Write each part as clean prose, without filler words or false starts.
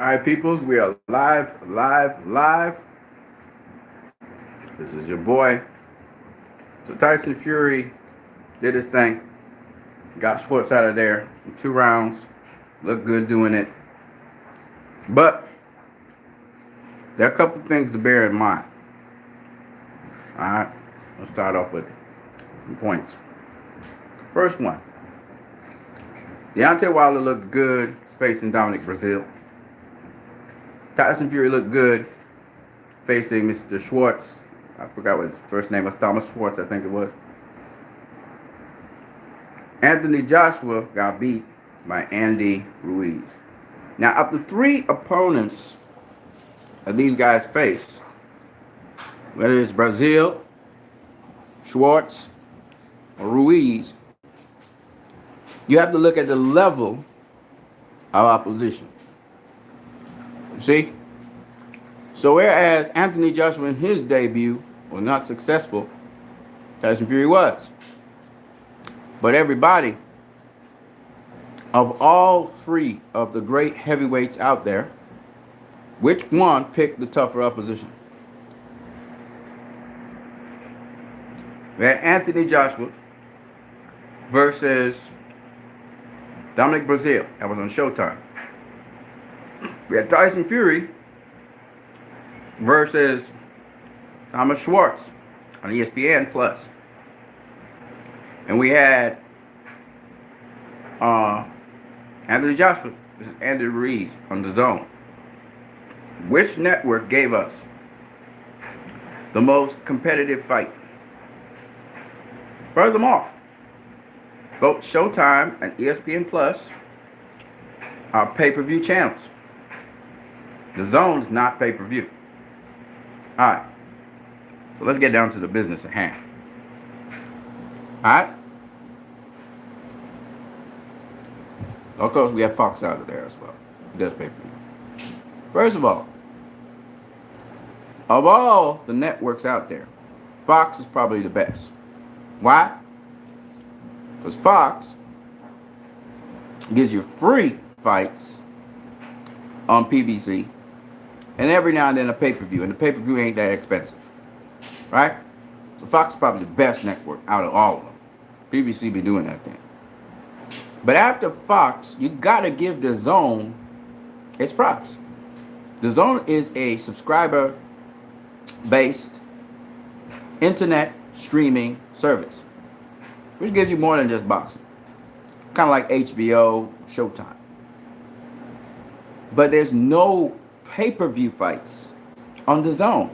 All right, peoples, we are live. This is your boy. So Tyson Fury did his thing, got Schwartz out of there in 2 rounds, looked good doing it. But there are a couple things to bear in mind. All right, let's start off with some points. First one, Deontay Wilder looked good facing Dominic Brazil. Tyson Fury looked good facing Mr. Schwartz. I forgot what his first name was. Thomas Schwartz, I think it was. Anthony Joshua got beat by Andy Ruiz. Now, of the three opponents that these guys face, whether it's Brazil, Schwartz, or Ruiz, you have to look at the level of opposition. See? So whereas Anthony Joshua in his debut was not successful, Tyson Fury was. But everybody, of all three of the great heavyweights out there, which one picked the tougher opposition? We had Anthony Joshua versus Dominic Brazil. That was on Showtime. We had Tyson Fury versus Thomas Schwartz on ESPN Plus. And we had Anthony Joshua versus Andy Ruiz on the Zone. Which network gave us the most competitive fight? Furthermore, both Showtime and ESPN Plus are pay-per-view channels. The Zone is not pay-per-view. Alright, so let's get down to the business at hand. Alright? Of course, we have Fox out of there as well. It does pay-per-view. First of all the networks out there, Fox is probably the best. Why? Because Fox gives you free fights on PBC and every now and then a pay-per-view, and the pay-per-view ain't that expensive, right? So Fox is probably the best network out of all of them. PBC be doing that thing. But after Fox, you gotta give the Zone its props. The Zone is a subscriber-based internet streaming service, which gives you more than just boxing. Kind of like HBO, Showtime. But there's no pay-per-view fights on the Zone.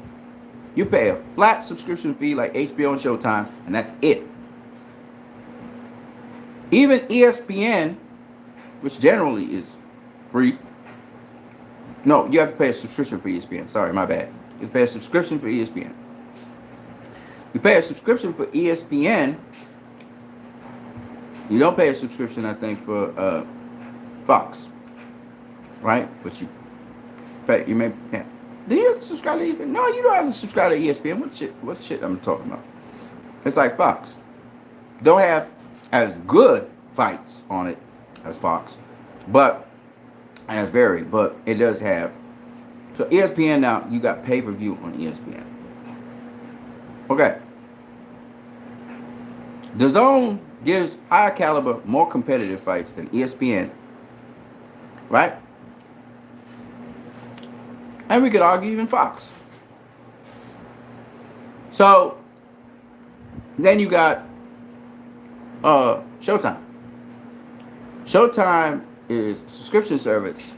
You pay a flat subscription fee like HBO and Showtime, and that's it. Even ESPN, which generally is free. No, you have to pay a subscription for ESPN. Sorry, my bad. You pay a subscription for ESPN. You pay a subscription for ESPN. You don't pay a subscription, I think, for Fox, right? But you pay. You may. Yeah. Do you have to subscribe to ESPN? No, you don't have to subscribe to ESPN. What shit I'm talking about? It's like Fox. Don't have as good fights on it as Fox, but as varied. But it does have. So ESPN now, you got pay-per-view on ESPN. Okay. The Zone gives higher caliber, more competitive fights than ESPN, right? And we could argue even Fox. So then you got Showtime. Showtime is a subscription service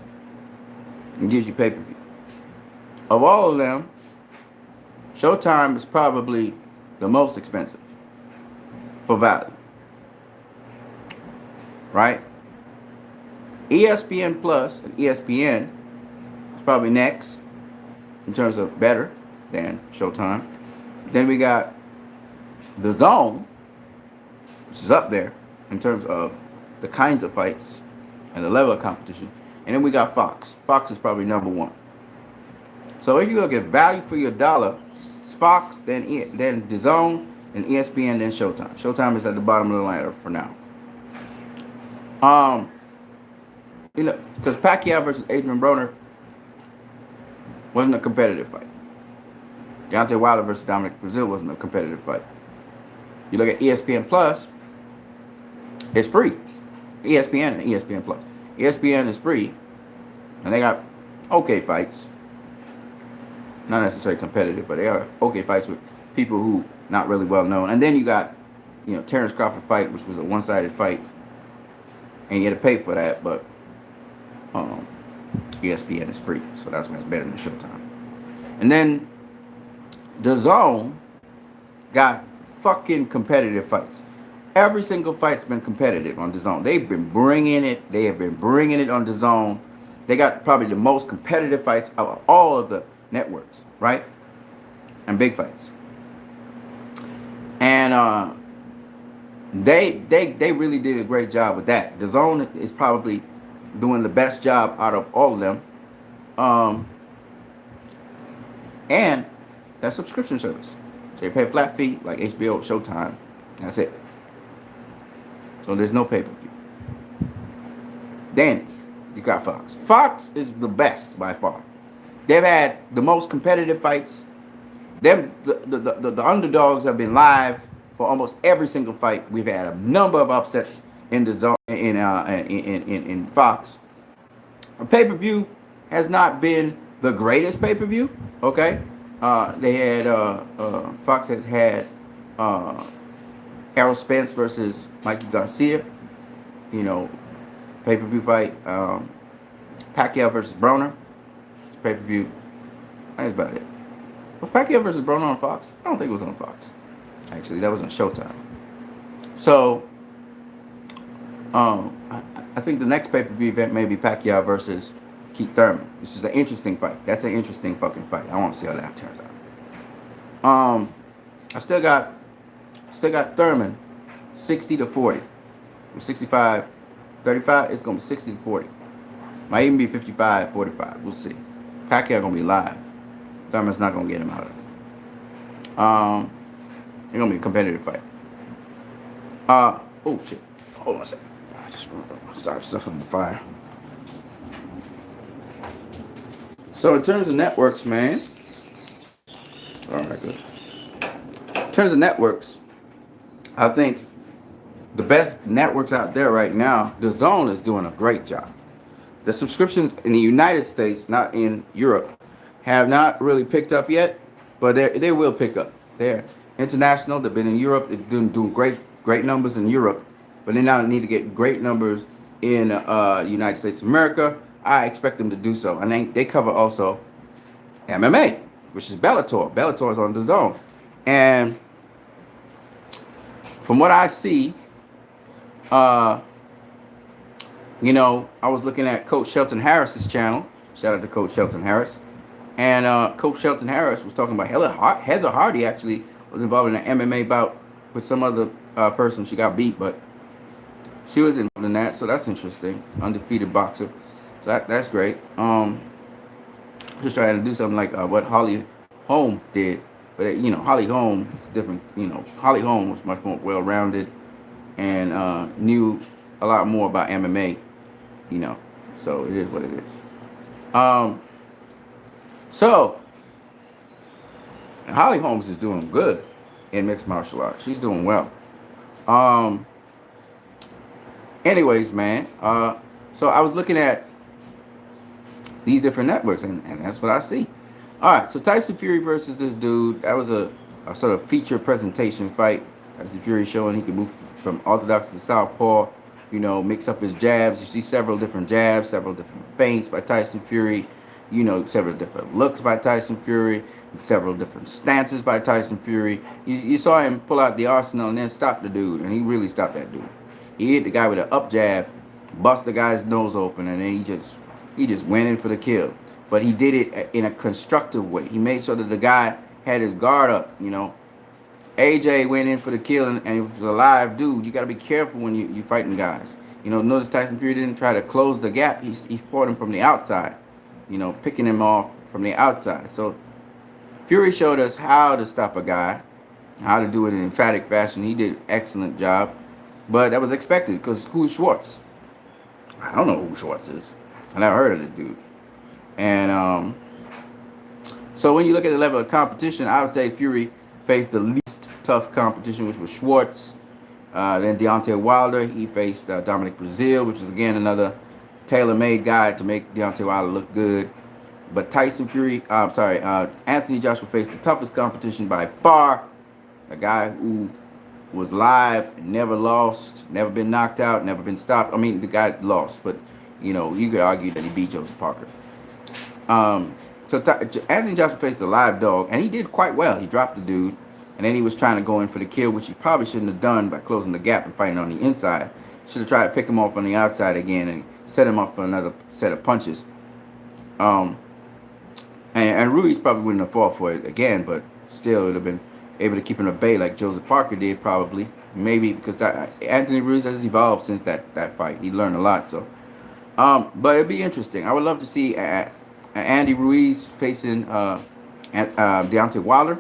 and gives you pay-per-view. Of all of them, Showtime is probably the most expensive for value, right? ESPN Plus and ESPN is probably next in terms of better than Showtime. Then we got the Zone, which is up there in terms of the kinds of fights and the level of competition. And then we got Fox. Fox is probably number one. So if you look at value for your dollar, it's Fox, then the Zone, and ESPN, then Showtime. Showtime is at the bottom of the ladder for now. You know, because Pacquiao versus Adrian Broner Wasn't a competitive fight. Deontay Wilder versus Dominic Brazil wasn't a competitive fight. You look at ESPN Plus, it's free. ESPN and ESPN Plus. ESPN is free, and they got okay fights. Not necessarily competitive, but they are okay fights with people who not really well known. And then you got, Terrence Crawford fight, which was a one-sided fight, and you had to pay for that, but ESPN is free, so that's why it's better than Showtime. And then DAZN got fucking competitive fights. Every single fight's been competitive on DAZN. They've been bringing it. They have been bringing it on DAZN. They got probably the most competitive fights out of all of the networks, right? And big fights. And they really did a great job with that. DAZN is probably doing the best job out of all of them. And that subscription service. So you pay a flat fee like HBO, Showtime. That's it. So there's no pay-per-view. Then you got Fox. Fox is the best by far. They've had the most competitive fights. The underdogs have been live for almost every single fight. We've had a number of upsets in the zone in Fox. A pay-per-view has not been the greatest pay-per-view. Okay, they had Fox had Errol Spence versus Mikey Garcia. Pay-per-view fight. Pacquiao versus Broner. Pay-per-view. That's about it. Was Pacquiao versus Broner on Fox? I don't think it was on Fox. Actually, that was on Showtime. So, I think the next pay-per-view event may be Pacquiao versus Keith Thurman, which is an interesting fight. That's an interesting fucking fight. I want to see how that turns out. I still got Thurman 60-40. 65, 35. It's gonna be 60-40. Might even be 55-45. We'll see. Pacquiao gonna be live. Thurman's not gonna get him out of it. It's gonna be a competitive fight. Oh shit. Hold on a second. I just started stuff on the fire. So in terms of networks, man. Alright, good. In terms of networks, I think the best networks out there right now, DAZN is doing a great job. The subscriptions in the United States, not in Europe, have not really picked up yet, but they will pick up. They're international. They've been in Europe. They're doing great numbers in Europe, but they now need to get great numbers in United States of America. I expect them to do so. And they cover also MMA, which is Bellator. Bellator is on DAZN. And from what I see, I was looking at Coach Shelton Harris's channel. Shout out to Coach Shelton Harris. And Coach Shelton Harris was talking about Heather Hardy actually was involved in an MMA bout with some other person. She got beat, but she was involved in that. So that's interesting. Undefeated boxer. So that's great. Just trying to do something like what Holly Holm did. But, Holly Holm is different. Holly Holm was much more well-rounded and knew a lot more about MMA, So it is what it is. So Holly Holmes is doing good in mixed martial arts. She's doing well. Anyways, man. So I was looking at these different networks, and that's what I see. All right, so Tyson Fury versus this dude. That was a sort of feature presentation fight. Tyson Fury showing he can move from orthodox to southpaw, mix up his jabs. You see several different jabs, several different feints by Tyson Fury, several different looks by Tyson Fury, several different stances by Tyson Fury. You saw him pull out the arsenal and then stop the dude, and he really stopped that dude. He hit the guy with an up jab, bust the guy's nose open, and then he just went in for the kill. But he did it in a constructive way. He made sure that the guy had his guard up, AJ went in for the kill, and it was a live dude. You got to be careful when you fighting guys. Notice Tyson Fury didn't try to close the gap. He fought him from the outside, picking him off from the outside. So Fury showed us how to stop a guy, how to do it in emphatic fashion. He did an excellent job. But that was expected, because who's SCHWARTZ? I don't know who SCHWARTZ is. I never heard of the dude. And So when you look at the level of competition, I would say Fury faced the least tough competition, which was Schwartz. Then Deontay Wilder, he faced Dominic Brazil, which is again another tailor-made guy to make Deontay Wilder look good. But Anthony Joshua faced the toughest competition by far. A guy who was live, never lost, never been knocked out, never been stopped. I mean, the guy lost, but you know, you could argue that he beat Joseph Parker. Anthony Joshua faced a live dog, and he did quite well. He dropped the dude, and then he was trying to go in for the kill, which he probably shouldn't have done by closing the gap and fighting on the inside. Should have tried to pick him off on the outside again and set him up for another set of punches. And Ruiz probably wouldn't have fought for it again, but still, it would have been able to keep him at bay like Joseph Parker did, probably. Maybe because Anthony Ruiz has evolved since that fight. He learned a lot. So, but it'd be interesting. I would love to see Andy Ruiz facing Deontay Wilder.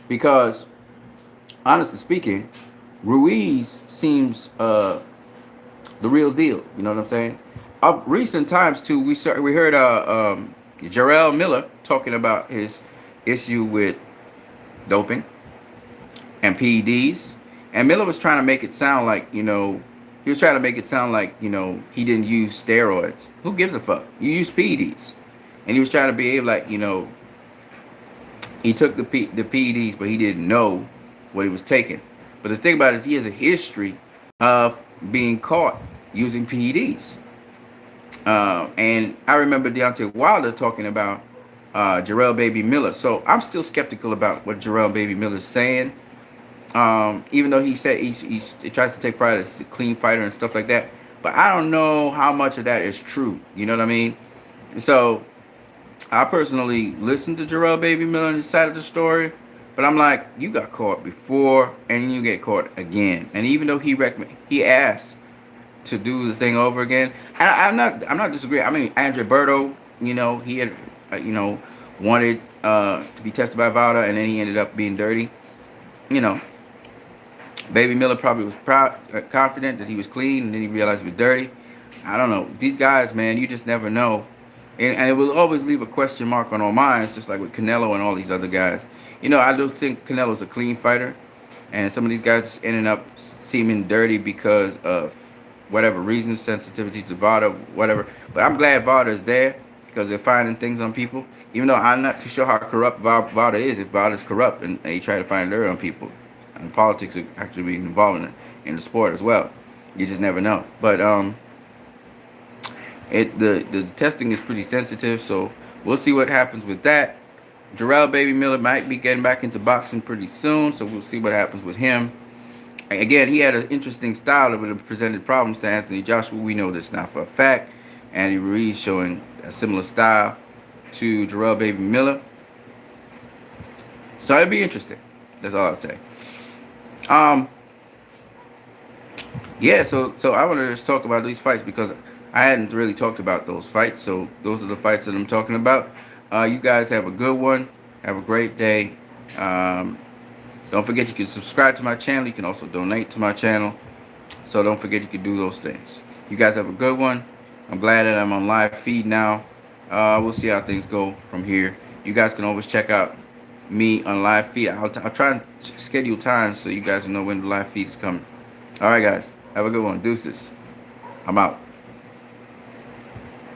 Because, honestly speaking, Ruiz seems the real deal. You know what I'm saying? Of recent times too, we heard Jarrell Miller talking about his issue with doping and PEDs, and Miller was trying to make it sound like, he was trying to make it sound like, he didn't use steroids. Who gives a fuck? You use PEDs, and he was trying to behave like, he took the PEDs, but he didn't know what he was taking. But the thing about it is, he has a history of being caught using PEDs. And I remember Deontay Wilder talking about Jarrell Baby Miller. So I'm still skeptical about what Jarrell Baby Miller is saying. Even though he said he tries to take pride as a clean fighter and stuff like that. But I don't know how much of that is true. You know what I mean? So I personally listened to Jarrell Baby Miller on his side of the story. But I'm like, you got caught before and you get caught again. And even though he asked to do the thing over again, and I'm not disagreeing. I mean, Andre Berto, he had wanted to be tested by Valda, and then he ended up being dirty. Baby Miller probably was confident that he was clean, and then he realized he was dirty. I don't know. These guys, man, you just never know, and it will always leave a question mark on our minds, just like with Canelo and all these other guys. I do think Canelo's a clean fighter, and some of these guys just ending up seeming dirty because of whatever reasons, sensitivity to VADA, whatever. But I'm glad VADA is there because they're finding things on people. Even though I'm not too sure how corrupt VADA is, if VADA is corrupt and they try to find dirt on people. And politics are actually being involved in the sport as well. You just never know. But the testing is pretty sensitive, so we'll see what happens with that. Jarrell Baby Miller might be getting back into boxing pretty soon, so we'll see what happens with him. Again, he had an interesting style that would have presented problems to Anthony Joshua. We know this now for a fact. Andy Ruiz showing a similar style to Jarrell Baby Miller. So it'll be interesting. That's all I'll say. Yeah, so I want to just talk about these fights because I hadn't really talked about those fights. So those are the fights that I'm talking about. You guys have a good one. Have a great day. Don't forget you can subscribe to my channel. You can also donate to my channel. So don't forget you can do those things. You guys have a good one. I'm glad that I'm on live feed now. We'll see how things go from here. You guys can always check out me on live feed. I'll try and schedule times so you guys will know when the live feed is coming. All right, guys. Have a good one. Deuces. I'm out.